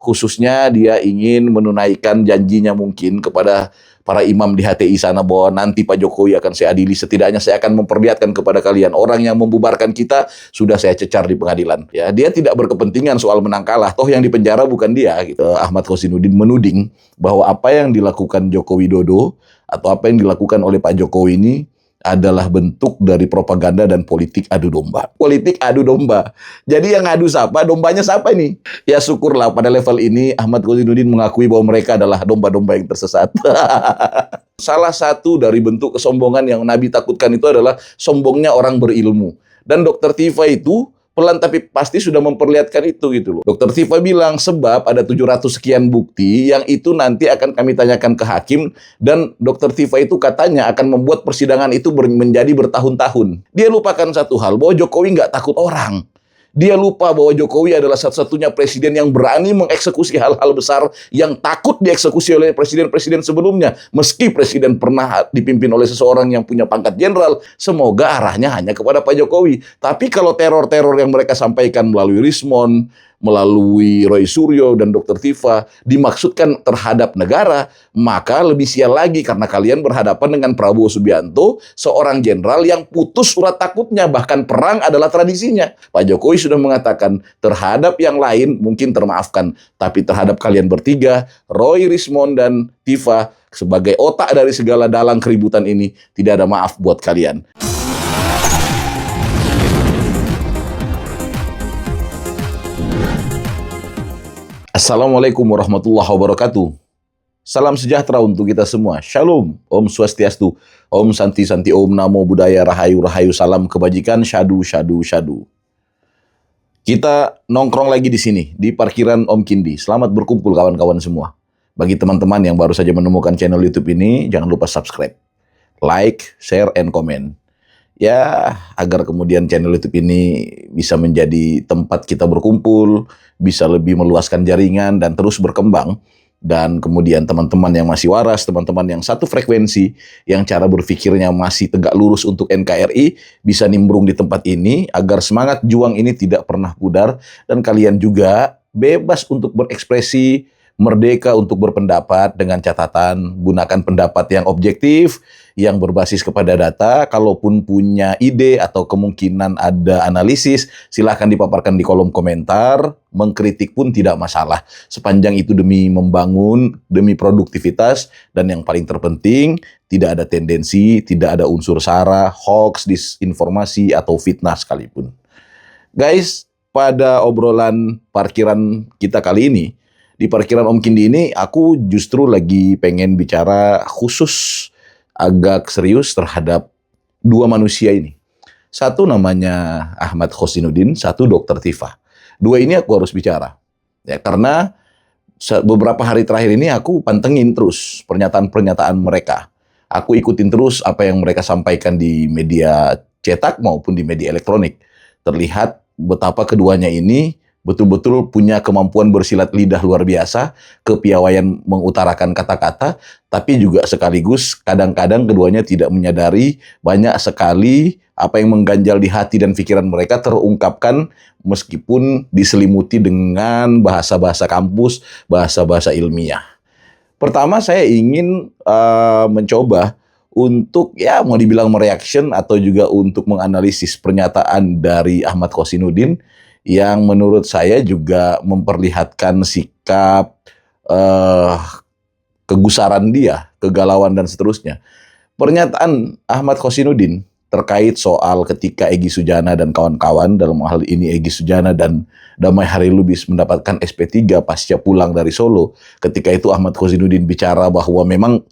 Khususnya dia ingin menunaikan janjinya mungkin kepada para imam di HTI sana bahwa nanti Pak Jokowi akan saya adili. Setidaknya saya akan memperlihatkan kepada kalian orang yang membubarkan kita sudah saya cecar di pengadilan. Ya, dia tidak berkepentingan soal menang kalah. Toh yang dipenjara bukan dia. Gitu. Ahmad Khozinuddin menuding bahwa apa yang dilakukan Joko Widodo atau apa yang dilakukan oleh Pak Jokowi ini adalah bentuk dari propaganda dan politik adu domba. Politik adu domba. Jadi yang adu siapa, dombanya siapa ini? Ya syukurlah pada level ini Ahmad Khozinuddin mengakui bahwa mereka adalah domba-domba yang tersesat. Salah satu dari bentuk kesombongan yang Nabi takutkan itu adalah sombongnya orang berilmu. Dan Dr. Tifa itu pelan tapi pasti sudah memperlihatkan itu gitu loh. Dr. Tifa bilang sebab ada 700 sekian bukti yang itu nanti akan kami tanyakan ke hakim dan Dr. Tifa itu katanya akan membuat persidangan itu menjadi bertahun-tahun. Dia lupakan satu hal bahwa Jokowi nggak takut orang. Dia lupa bahwa Jokowi adalah satu-satunya presiden yang berani mengeksekusi hal-hal besar yang takut dieksekusi oleh presiden-presiden sebelumnya. Meski presiden pernah dipimpin oleh seseorang yang punya pangkat jenderal, semoga arahnya hanya kepada Pak Jokowi. Tapi kalau teror-teror yang mereka sampaikan melalui Rismon, melalui Roy Suryo dan Dr. Tifa dimaksudkan terhadap negara, maka lebih sial lagi karena kalian berhadapan dengan Prabowo Subianto, seorang jenderal yang putus surat takutnya, bahkan perang adalah tradisinya. Pak Jokowi sudah mengatakan terhadap yang lain mungkin termaafkan, tapi terhadap kalian bertiga, Roy, Rismon, dan Tifa, sebagai otak dari segala dalang keributan ini, tidak ada maaf buat kalian. Assalamualaikum warahmatullahi wabarakatuh. Salam sejahtera untuk kita semua. Shalom, Om Swastiastu, Om Santi Santi, Om Namo Buddhaya, Rahayu Rahayu, salam kebajikan, syadu syadu syadu. Kita nongkrong lagi di sini, di parkiran Om Kindi. Selamat berkumpul kawan-kawan semua. Bagi teman-teman yang baru saja menemukan channel YouTube ini, jangan lupa subscribe, like, share, and comment. Ya, agar kemudian channel YouTube ini bisa menjadi tempat kita berkumpul, bisa lebih meluaskan jaringan dan terus berkembang. Dan kemudian teman-teman yang masih waras, teman-teman yang satu frekuensi, yang cara berpikirnya masih tegak lurus untuk NKRI, bisa nimbrung di tempat ini agar semangat juang ini tidak pernah pudar dan kalian juga bebas untuk berekspresi, merdeka untuk berpendapat dengan catatan, gunakan pendapat yang objektif, yang berbasis kepada data. Kalaupun punya ide atau kemungkinan ada analisis, silahkan dipaparkan di kolom komentar. Mengkritik pun tidak masalah. Sepanjang itu demi membangun, demi produktivitas, dan yang paling terpenting, tidak ada tendensi, tidak ada unsur sara, hoax, disinformasi, atau fitnah sekalipun. Guys, pada obrolan parkiran kita kali ini, di parkiran Om Kindi ini, aku justru lagi pengen bicara khusus agak serius terhadap dua manusia ini. Satu namanya Ahmad Khozinuddin, satu Dr. Tifa. Dua ini aku harus bicara. Ya, karena beberapa hari terakhir ini aku pantengin terus pernyataan-pernyataan mereka. Aku ikutin terus apa yang mereka sampaikan di media cetak maupun di media elektronik. Terlihat betapa keduanya ini betul-betul punya kemampuan bersilat lidah luar biasa, kepiawaian mengutarakan kata-kata, tapi juga sekaligus kadang-kadang keduanya tidak menyadari banyak sekali apa yang mengganjal di hati dan pikiran mereka terungkapkan meskipun diselimuti dengan bahasa-bahasa kampus, bahasa-bahasa ilmiah. Pertama saya ingin mencoba untuk ya mau dibilang mereaction atau juga untuk menganalisis pernyataan dari Ahmad Khozinuddin yang menurut saya juga memperlihatkan sikap kegusaran dia, kegalauan dan seterusnya. Pernyataan Ahmad Khozinuddin terkait soal ketika Egy Sujana dan kawan-kawan, dalam hal ini Egy Sujana dan Damai Harilubis mendapatkan SP3 pasca pulang dari Solo. Ketika itu Ahmad Khozinuddin bicara bahwa memang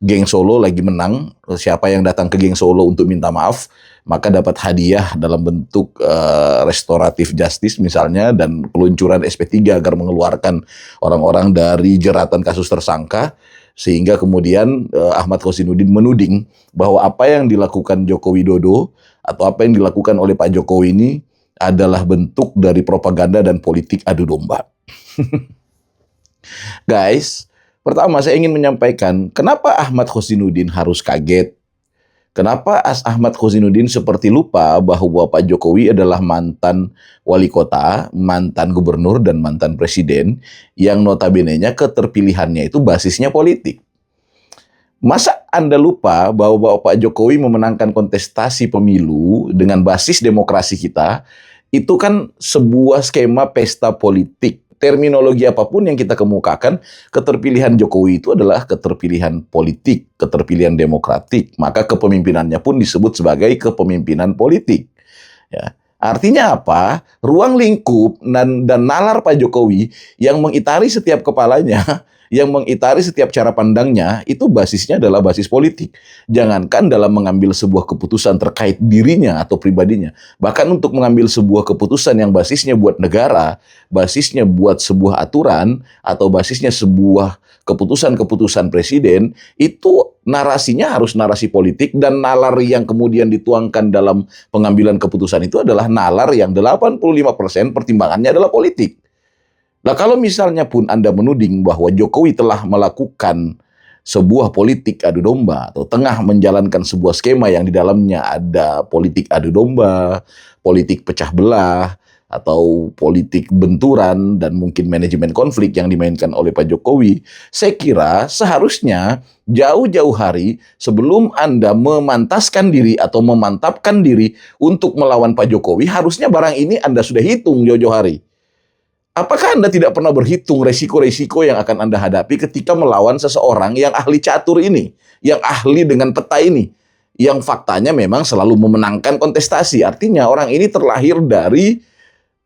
geng Solo lagi menang, siapa yang datang ke geng Solo untuk minta maaf, maka dapat hadiah dalam bentuk restoratif justice misalnya, dan peluncuran SP3 agar mengeluarkan orang-orang dari jeratan kasus tersangka. Sehingga kemudian Ahmad Khozinuddin menuding bahwa apa yang dilakukan Joko Widodo atau apa yang dilakukan oleh Pak Jokowi ini adalah bentuk dari propaganda dan politik adu domba. Guys, pertama saya ingin menyampaikan kenapa Ahmad Khozinuddin harus kaget, Kenapa Ahmad Kozinuddin seperti lupa bahwa Pak Jokowi adalah mantan wali kota, mantan gubernur, dan mantan presiden yang notabene-nya keterpilihannya itu basisnya politik. Masa Anda lupa bahwa Pak Jokowi memenangkan kontestasi pemilu dengan basis demokrasi kita, itu kan sebuah skema pesta politik. Terminologi apapun yang kita kemukakan, keterpilihan Jokowi itu adalah keterpilihan politik, keterpilihan demokratik. Maka kepemimpinannya pun disebut sebagai kepemimpinan politik. Ya. Artinya apa? Ruang lingkup dan nalar Pak Jokowi yang mengitari setiap kepalanya, yang mengitari setiap cara pandangnya, itu basisnya adalah basis politik. Jangankan dalam mengambil sebuah keputusan terkait dirinya atau pribadinya, bahkan untuk mengambil sebuah keputusan yang basisnya buat negara, basisnya buat sebuah aturan, atau basisnya sebuah keputusan-keputusan presiden, itu narasinya harus narasi politik, dan nalar yang kemudian dituangkan dalam pengambilan keputusan itu adalah nalar yang 85% pertimbangannya adalah politik. Nah, kalau misalnya pun Anda menuding bahwa Jokowi telah melakukan sebuah politik adu domba atau tengah menjalankan sebuah skema yang di dalamnya ada politik adu domba, politik pecah belah, atau politik benturan dan mungkin manajemen konflik yang dimainkan oleh Pak Jokowi, saya kira seharusnya jauh-jauh hari sebelum Anda memantaskan diri atau memantapkan diri untuk melawan Pak Jokowi, harusnya barang ini Anda sudah hitung jauh-jauh hari. Apakah Anda tidak pernah berhitung resiko-resiko yang akan Anda hadapi ketika melawan seseorang yang ahli catur ini, yang ahli dengan peta ini, yang faktanya memang selalu memenangkan kontestasi? Artinya orang ini terlahir dari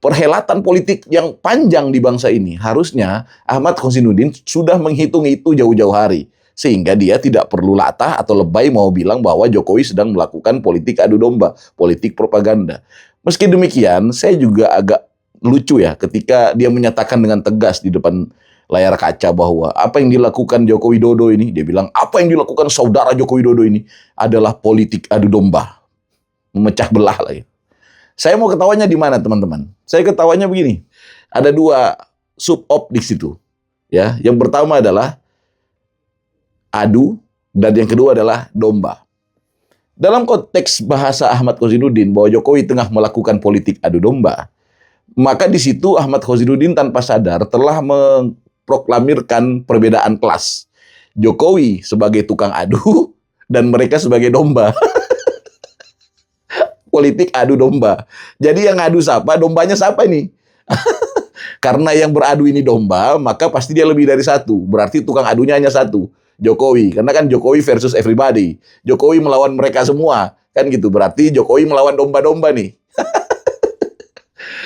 perhelatan politik yang panjang di bangsa ini. Harusnya Ahmad Kozinuddin sudah menghitung itu jauh-jauh hari, sehingga dia tidak perlu latah atau lebay mau bilang bahwa Jokowi sedang melakukan politik adu domba, politik propaganda. Meski demikian, saya juga agak lucu ya ketika dia menyatakan dengan tegas di depan layar kaca bahwa apa yang dilakukan Joko Widodo ini, dia bilang apa yang dilakukan saudara Joko Widodo ini adalah politik adu domba, memecah belah lah ya. Saya mau ketawanya di mana, teman-teman? Saya ketawanya begini. Ada dua sub-op di situ. Ya, yang pertama adalah adu, dan yang kedua adalah domba. Dalam konteks bahasa Ahmad Kozinuddin bahwa Jokowi tengah melakukan politik adu domba, maka di situ Ahmad Kozinuddin tanpa sadar telah memproklamirkan perbedaan kelas. Jokowi sebagai tukang adu dan mereka sebagai domba. Politik adu domba. Jadi yang adu siapa, dombanya siapa nih? Karena yang beradu ini domba, maka pasti dia lebih dari satu. Berarti tukang adunya hanya satu, Jokowi. Karena kan Jokowi versus everybody. Jokowi melawan mereka semua. Kan gitu, berarti Jokowi melawan domba-domba nih.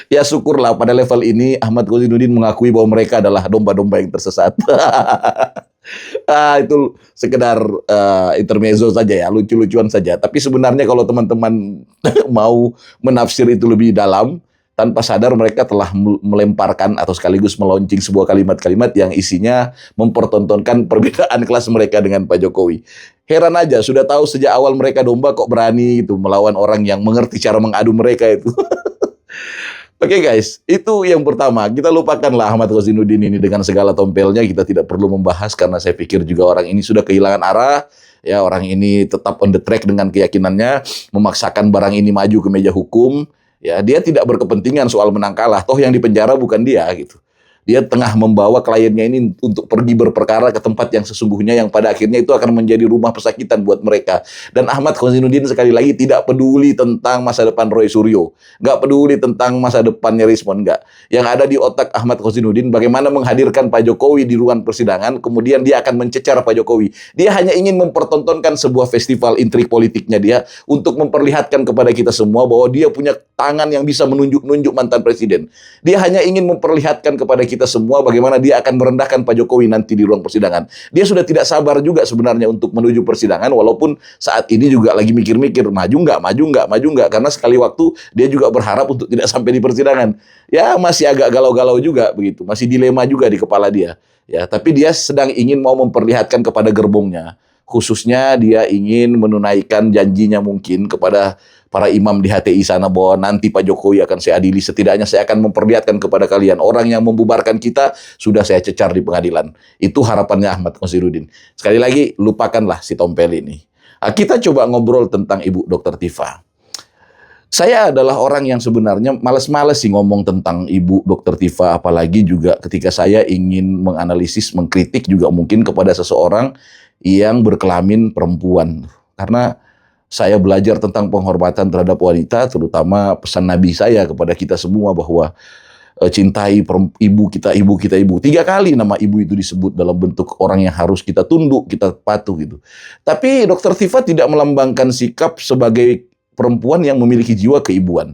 Ya syukurlah pada level ini Ahmad Kozinuddin mengakui bahwa mereka adalah domba-domba yang tersesat. Itu sekedar intermezzo saja ya, lucu-lucuan saja. Tapi sebenarnya kalau teman-teman mau menafsir itu lebih dalam, tanpa sadar mereka telah melemparkan atau sekaligus melaunching sebuah kalimat-kalimat yang isinya mempertontonkan perbedaan kelas mereka dengan Pak Jokowi. Heran aja, sudah tahu sejak awal mereka domba kok berani gitu melawan orang yang mengerti cara mengadu mereka itu. Oke guys, itu yang pertama. Kita lupakanlah Ahmad Kozinuddin ini dengan segala tompelnya. Kita tidak perlu membahas karena saya pikir juga orang ini sudah kehilangan arah. Ya, orang ini tetap on the track dengan keyakinannya, memaksakan barang ini maju ke meja hukum. Ya, dia tidak berkepentingan soal menang kalah. Toh yang dipenjara bukan dia gitu. Dia tengah membawa kliennya ini untuk pergi berperkara ke tempat yang sesungguhnya, yang pada akhirnya itu akan menjadi rumah pesakitan buat mereka. Dan Ahmad Kozinuddin sekali lagi tidak peduli tentang masa depan Roy Suryo. Nggak peduli tentang masa depannya Rismon, nggak. Yang ada di otak Ahmad Kozinuddin bagaimana menghadirkan Pak Jokowi di ruang persidangan, kemudian dia akan mencecar Pak Jokowi. Dia hanya ingin mempertontonkan sebuah festival intrik politiknya dia untuk memperlihatkan kepada kita semua bahwa dia punya tangan yang bisa menunjuk-nunjuk mantan presiden. Dia hanya ingin memperlihatkan kepada kita semua bagaimana dia akan merendahkan Pak Jokowi nanti di ruang persidangan. Dia sudah tidak sabar juga sebenarnya untuk menuju persidangan, walaupun saat ini juga lagi mikir-mikir maju nggak, karena sekali waktu dia juga berharap untuk tidak sampai di persidangan. Ya masih agak galau-galau juga begitu, masih dilema juga di kepala dia. Ya, tapi dia sedang ingin mau memperlihatkan kepada gerbongnya. Khususnya dia ingin menunaikan janjinya mungkin kepada para imam di HTI sana bahwa nanti Pak Jokowi akan saya adili, setidaknya saya akan memperlihatkan kepada kalian orang yang membubarkan kita sudah saya cecar di pengadilan. Itu harapannya Ahmad Kozinuddin. Sekali lagi lupakanlah si tompel ini. Kita coba ngobrol tentang Ibu Dr. Tifa. Saya adalah orang yang sebenarnya males-males sih ngomong tentang Ibu Dr. Tifa, apalagi juga ketika saya ingin menganalisis, mengkritik juga mungkin kepada seseorang yang berkelamin perempuan. Karena saya belajar tentang penghormatan terhadap wanita, terutama pesan Nabi saya kepada kita semua bahwa cintai ibu kita, ibu kita, ibu. 3 kali nama ibu itu disebut dalam bentuk orang yang harus kita tunduk, kita patuh gitu. Tapi Dr. Tifa tidak melambangkan sikap sebagai perempuan yang memiliki jiwa keibuan.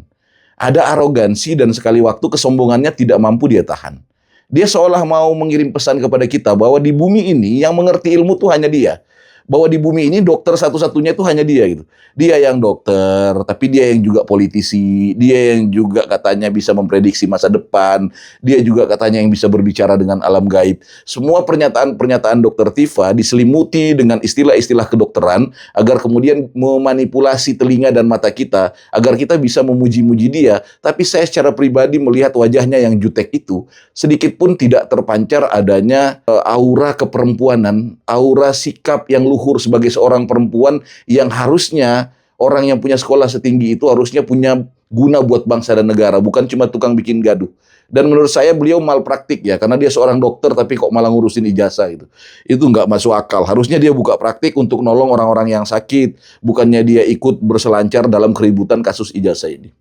Ada arogansi dan sekali waktu kesombongannya tidak mampu dia tahan. Dia seolah mau mengirim pesan kepada kita bahwa di bumi ini yang mengerti ilmu tuh hanya dia. Bahwa di bumi ini dokter satu-satunya itu hanya dia gitu. Dia yang dokter, tapi dia yang juga politisi, dia yang juga katanya bisa memprediksi masa depan, dia juga katanya yang bisa berbicara dengan alam gaib. Semua pernyataan-pernyataan Dr. Tifa diselimuti dengan istilah-istilah kedokteran agar kemudian memanipulasi telinga dan mata kita agar kita bisa memuji-muji dia. Tapi saya secara pribadi melihat wajahnya yang jutek itu sedikit pun tidak terpancar adanya aura keperempuanan, aura sikap yang luhur sebagai seorang perempuan yang harusnya orang yang punya sekolah setinggi itu harusnya punya guna buat bangsa dan negara, bukan cuma tukang bikin gaduh. Dan menurut saya beliau malpraktik ya, karena dia seorang dokter tapi kok malah ngurusin ijazah gitu. Itu nggak masuk akal. Harusnya dia buka praktik untuk nolong orang-orang yang sakit, bukannya dia ikut berselancar dalam keributan kasus ijazah ini.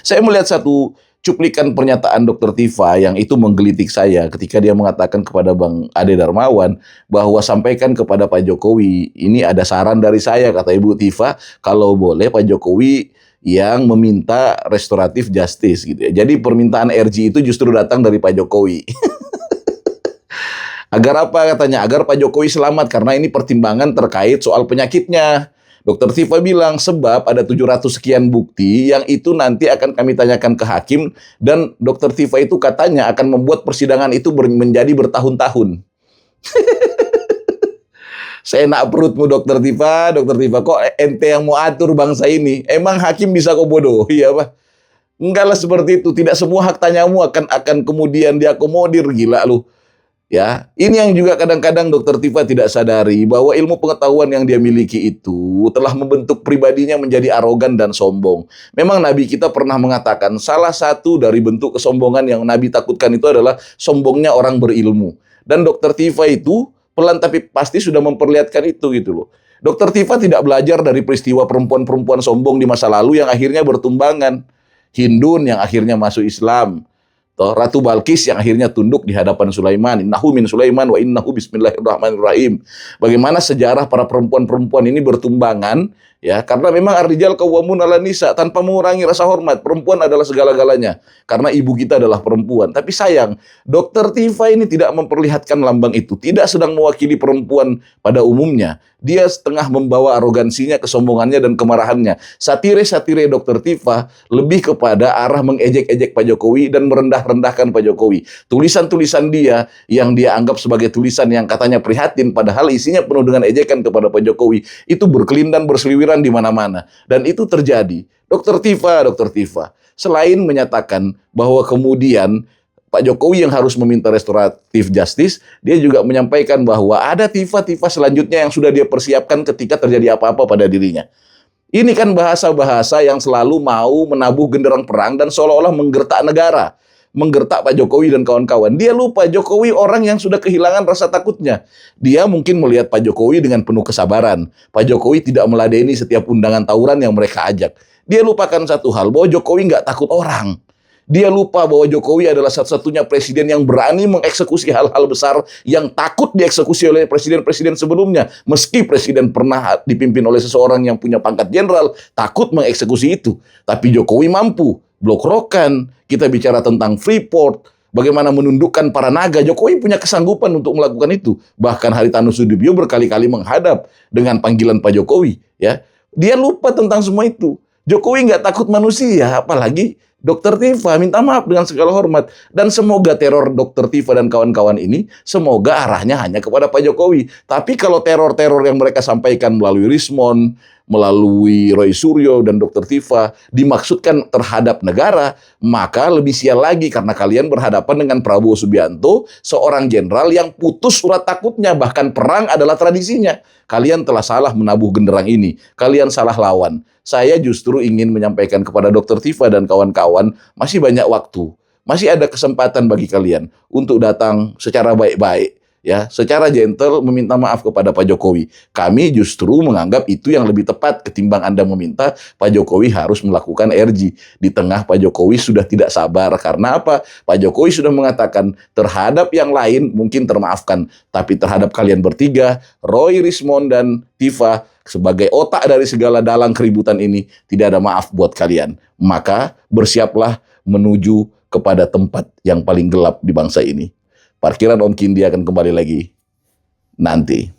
Saya melihat satu cuplikan pernyataan Dr. Tifa yang itu menggelitik saya ketika dia mengatakan kepada Bang Ade Darmawan bahwa sampaikan kepada Pak Jokowi, ini ada saran dari saya, kata Ibu Tifa, kalau boleh Pak Jokowi yang meminta restoratif justice gitu ya. Jadi permintaan RJ itu justru datang dari Pak Jokowi. Agar apa katanya? Agar Pak Jokowi selamat karena ini pertimbangan terkait soal penyakitnya. Dr. Tifa bilang sebab ada 700 sekian bukti yang itu nanti akan kami tanyakan ke hakim dan Dr. Tifa itu katanya akan membuat persidangan itu menjadi bertahun-tahun. Saya nak perutmu Dr. Tifa, kok ente yang mau atur bangsa ini? Emang hakim bisa kok bodoh, iya Pak? Enggak lah seperti itu. Tidak semua hak tanyamu akan kemudian diakomodir, gila lu. Ya, ini yang juga kadang-kadang Dr. Tifa tidak sadari bahwa ilmu pengetahuan yang dia miliki itu telah membentuk pribadinya menjadi arogan dan sombong. Memang Nabi kita pernah mengatakan salah satu dari bentuk kesombongan yang Nabi takutkan itu adalah sombongnya orang berilmu. Dan Dr. Tifa itu pelan tapi pasti sudah memperlihatkan itu gitu loh. Dr. Tifa tidak belajar dari peristiwa perempuan-perempuan sombong di masa lalu yang akhirnya bertumbangan. Hindun yang akhirnya masuk Islam. Ratu Balkis yang akhirnya tunduk di hadapan Sulaiman. Innahu min Sulaiman wa innahu bismillahirrahmanirrahim. Bagaimana sejarah para perempuan-perempuan ini bertumbangan ya, karena memang ar-rijal qawwamun 'alan nisa, tanpa mengurangi rasa hormat. Perempuan adalah segala-galanya karena ibu kita adalah perempuan. Tapi sayang, Dr. Tifa ini tidak memperlihatkan lambang itu, tidak sedang mewakili perempuan pada umumnya. Dia setengah membawa arogansinya, kesombongannya dan kemarahannya. Satire-satire Dr. Tifa lebih kepada arah mengejek-ejek Pak Jokowi dan merendah-rendahkan Pak Jokowi. Tulisan-tulisan dia yang dia anggap sebagai tulisan yang katanya prihatin padahal isinya penuh dengan ejekan kepada Pak Jokowi itu berkelindan berseliweran di mana-mana dan itu terjadi. Dr. Tifa selain menyatakan bahwa kemudian Pak Jokowi yang harus meminta restoratif justice, dia juga menyampaikan bahwa ada Tifa-Tifa selanjutnya yang sudah dia persiapkan ketika terjadi apa-apa pada dirinya. Ini kan bahasa-bahasa yang selalu mau menabuh genderang perang dan seolah-olah menggertak negara. Menggertak Pak Jokowi dan kawan-kawan. Dia lupa Jokowi orang yang sudah kehilangan rasa takutnya. Dia mungkin melihat Pak Jokowi dengan penuh kesabaran. Pak Jokowi tidak meladeni setiap undangan tawuran yang mereka ajak. Dia lupakan satu hal, bahwa Jokowi nggak takut orang. Dia lupa bahwa Jokowi adalah satu-satunya presiden yang berani mengeksekusi hal-hal besar yang takut dieksekusi oleh presiden-presiden sebelumnya. Meski presiden pernah dipimpin oleh seseorang yang punya pangkat jenderal, takut mengeksekusi itu. Tapi Jokowi mampu. Blok Rokan, kita bicara tentang Freeport, bagaimana menundukkan para naga. Jokowi punya kesanggupan untuk melakukan itu. Bahkan Haritanu Sudibyo berkali-kali menghadap dengan panggilan Pak Jokowi. Ya, dia lupa tentang semua itu. Jokowi nggak takut manusia, apalagi Dokter Tifa minta maaf dengan segala hormat. Dan semoga teror Dokter Tifa dan kawan-kawan ini, semoga arahnya hanya kepada Pak Jokowi. Tapi kalau teror-teror yang mereka sampaikan melalui Rismon, melalui Roy Suryo dan Dokter Tifa dimaksudkan terhadap negara, maka lebih sial lagi karena kalian berhadapan dengan Prabowo Subianto, seorang jenderal yang putus surat takutnya, bahkan perang adalah tradisinya. Kalian telah salah menabuh genderang ini, kalian salah lawan. Saya justru ingin menyampaikan kepada Dokter Tifa dan kawan-kawan, masih banyak waktu, masih ada kesempatan bagi kalian untuk datang secara baik-baik, ya, secara gentle meminta maaf kepada Pak Jokowi. Kami justru menganggap itu yang lebih tepat ketimbang Anda meminta Pak Jokowi harus melakukan RG. Di tengah Pak Jokowi sudah tidak sabar. Karena apa? Pak Jokowi sudah mengatakan terhadap yang lain mungkin termaafkan, tapi terhadap kalian bertiga, Roy, Rismon, dan Tifa, sebagai otak dari segala dalang keributan ini, tidak ada maaf buat kalian. Maka bersiaplah menuju kepada tempat yang paling gelap di bangsa ini. Parkiran Om Kindi akan kembali lagi nanti.